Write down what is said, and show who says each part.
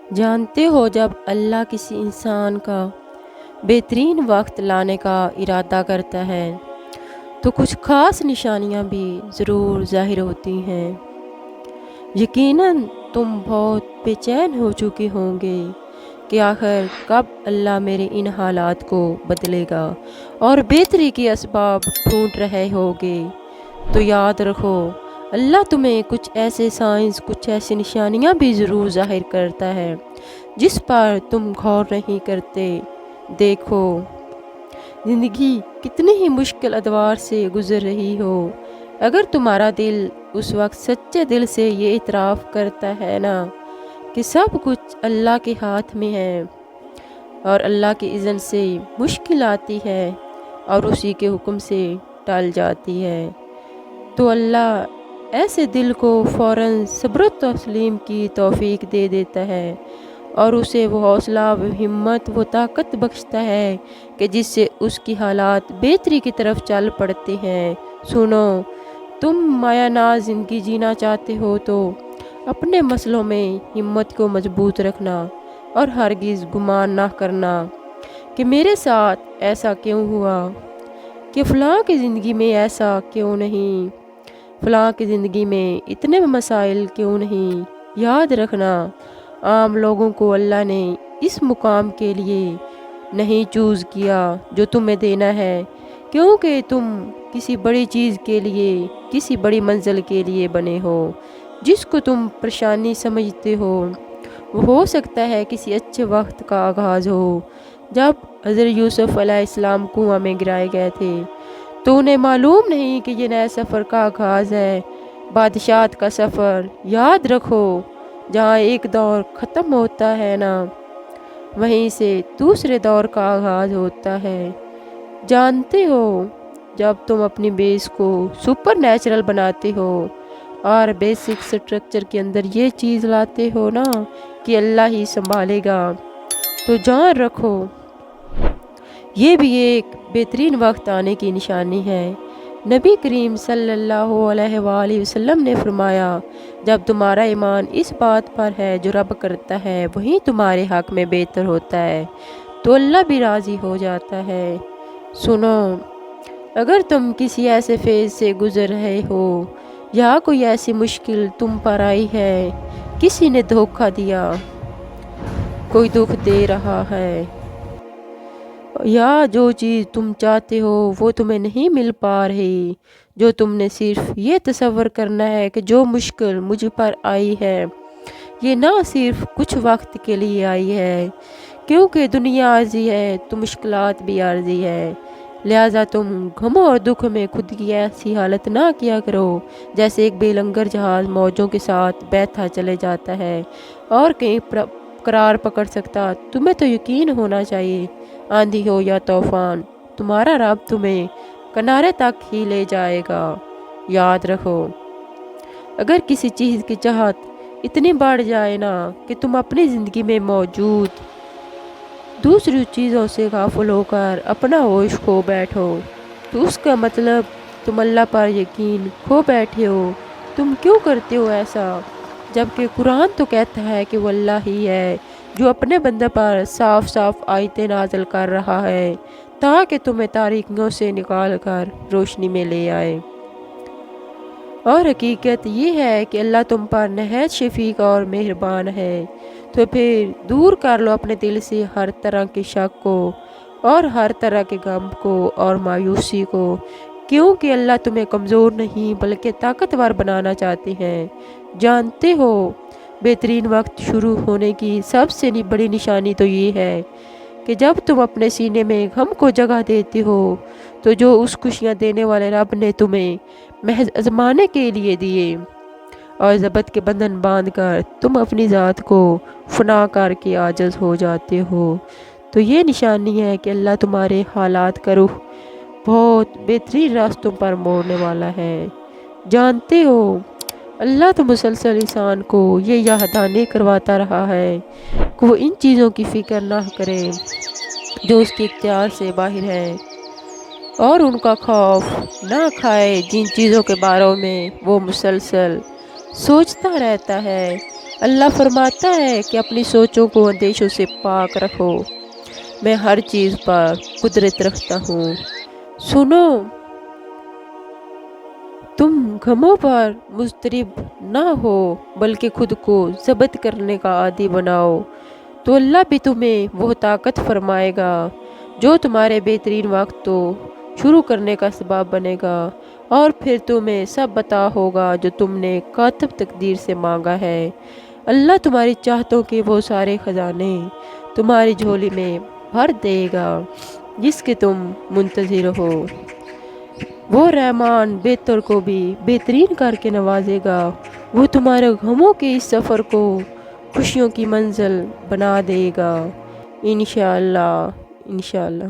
Speaker 1: جانتے ہو، جب اللہ کسی انسان کا بہترین وقت لانے کا ارادہ کرتا ہے تو کچھ خاص نشانیاں بھی ضرور ظاہر ہوتی ہیں۔ یقیناً تم بہت بے چین ہو چکے ہوں گے کہ آخر کب اللہ میرے ان حالات کو بدلے گا اور بہتری کے اسباب ڈھونڈ رہے ہوگے۔ تو یاد رکھو، اللہ تمہیں کچھ ایسے سائنس، کچھ ایسی نشانیاں بھی ضرور ظاہر کرتا ہے جس پر تم غور نہیں کرتے۔ دیکھو، زندگی کتنی ہی مشکل ادوار سے گزر رہی ہو، اگر تمہارا دل اس وقت سچے دل سے یہ اعتراف کرتا ہے نا کہ سب کچھ اللہ کے ہاتھ میں ہے اور اللہ کے اذن سے مشکل آتی ہے اور اسی کے حکم سے ٹل جاتی ہے، تو اللہ ایسے دل کو فوراً صبر و تسلیم کی توفیق دے دیتا ہے اور اسے وہ حوصلہ، وہ ہمت، وہ طاقت بخشتا ہے کہ جس سے اس کی حالات بہتری کی طرف چل پڑتے ہیں۔ سنو، تم مایہ ناز زندگی جینا چاہتے ہو تو اپنے مسئلوں میں ہمت کو مضبوط رکھنا اور ہرگز گمان نہ کرنا کہ میرے ساتھ ایسا کیوں ہوا، کہ فلاں کی زندگی میں ایسا کیوں نہیں، فلاں کی زندگی میں اتنے مسائل کیوں نہیں۔ یاد رکھنا، عام لوگوں کو اللہ نے اس مقام کے لیے نہیں چوز کیا جو تمہیں دینا ہے، کیونکہ تم کسی بڑی چیز کے لیے، کسی بڑی منزل کے لیے بنے ہو۔ جس کو تم پریشانی سمجھتے ہو وہ ہو سکتا ہے کسی اچھے وقت کا آغاز ہو، جب حضرت یوسف علیہ السلام کنواں میں گرائے گئے تھے تو انہیں معلوم نہیں کہ یہ نئے سفر کا آغاز ہے، بادشاہت کا سفر۔ یاد رکھو، جہاں ایک دور ختم ہوتا ہے نا، وہیں سے دوسرے دور کا آغاز ہوتا ہے۔ جانتے ہو، جب تم اپنی بیس کو سپر نیچرل بناتے ہو اور بیسک سٹرکچر کے اندر یہ چیز لاتے ہو نا کہ اللہ ہی سنبھالے گا، تو جان رکھو یہ بھی ایک بہترین وقت آنے کی نشانی ہے۔ نبی کریم صلی اللہ علیہ وآلہ وسلم نے فرمایا، جب تمہارا ایمان اس بات پر ہے جو رب کرتا ہے وہی تمہارے حق میں بہتر ہوتا ہے تو اللہ بھی راضی ہو جاتا ہے۔ سنو، اگر تم کسی ایسے فیز سے گزر رہے ہو یا کوئی ایسی مشکل تم پر آئی ہے، کسی نے دھوکہ دیا، کوئی دکھ دے رہا ہے، یا جو چیز تم چاہتے ہو وہ تمہیں نہیں مل پا رہی، جو تم نے صرف یہ تصور کرنا ہے کہ جو مشکل مجھ پر آئی ہے یہ نہ صرف کچھ وقت کے لیے آئی ہے، کیونکہ دنیا عارضی ہے تو مشکلات بھی عارضی ہے، لہٰذا تم غم اور دکھ میں خود کی ایسی حالت نہ کیا کرو جیسے ایک بے لنگر جہاز موجوں کے ساتھ بہتا چلے جاتا ہے اور کہیں قرار پکڑ سکتا۔ تمہیں تو یقین ہونا چاہیے، آندھی ہو یا طوفان، تمہارا رب تمہیں کنارے تک ہی لے جائے گا۔ یاد رکھو، اگر کسی چیز کی چاہت اتنی بڑھ جائے نا کہ تم اپنی زندگی میں موجود دوسری چیزوں سے غافل ہو کر اپنا ہوش کھو بیٹھو، تو اس کا مطلب تم اللہ پر یقین کھو بیٹھے ہو۔ تم کیوں کرتے ہو ایسا، جبکہ قرآن تو کہتا ہے کہ وہ اللہ ہی ہے جو اپنے بندے پر صاف صاف آیتیں نازل کر رہا ہے تاکہ تمہیں تاریکیوں سے نکال کر روشنی میں لے آئے۔ اور حقیقت یہ ہے کہ اللہ تم پر نہایت شفیق اور مہربان ہے، تو پھر دور کر لو اپنے دل سے ہر طرح کے شک کو اور ہر طرح کے غم کو اور مایوسی کو، کیونکہ اللہ تمہیں کمزور نہیں بلکہ طاقتور بنانا چاہتے ہیں۔ جانتے ہو، بہترین وقت شروع ہونے کی سب سے بڑی نشانی تو یہ ہے کہ جب تم اپنے سینے میں غم کو جگہ دیتے ہو تو جو اس خوشیاں دینے والے رب نے تمہیں محض آزمانے کے لیے دیے، اور ضبط کے بندھن باندھ کر تم اپنی ذات کو فنا کر کے عاجز ہو جاتے ہو، تو یہ نشانی ہے کہ اللہ تمہارے حالات کا رخ بہت بہترین راستوں پر موڑنے والا ہے۔ جانتے ہو، اللہ تو مسلسل انسان کو یہ یاد دہانی کرواتا رہا ہے کہ وہ ان چیزوں کی فکر نہ کرے جو اس کے اختیار سے باہر ہے، اور ان کا خوف نہ کھائے جن چیزوں کے بارے میں وہ مسلسل سوچتا رہتا ہے۔ اللہ فرماتا ہے کہ اپنی سوچوں کو اندیشوں سے پاک رکھو، میں ہر چیز پر قدرت رکھتا ہوں۔ سنو، تم غموں پر مضطرب نہ ہو بلکہ خود کو ضبط کرنے کا عادی بناؤ، تو اللہ بھی تمہیں وہ طاقت فرمائے گا جو تمہارے بہترین وقت تو شروع کرنے کا سبب بنے گا، اور پھر تمہیں سب عطا ہوگا جو تم نے کاتب تقدیر سے مانگا ہے۔ اللہ تمہاری چاہتوں کے وہ سارے خزانے تمہاری جھولی میں بھر دے گا جس کے تم منتظر ہو۔ وہ رحمان بہتر کو بھی بہترین کر کے نوازے گا، وہ تمہارے غموں کے اس سفر کو خوشیوں کی منزل بنا دے گا، انشاءاللہ انشاءاللہ۔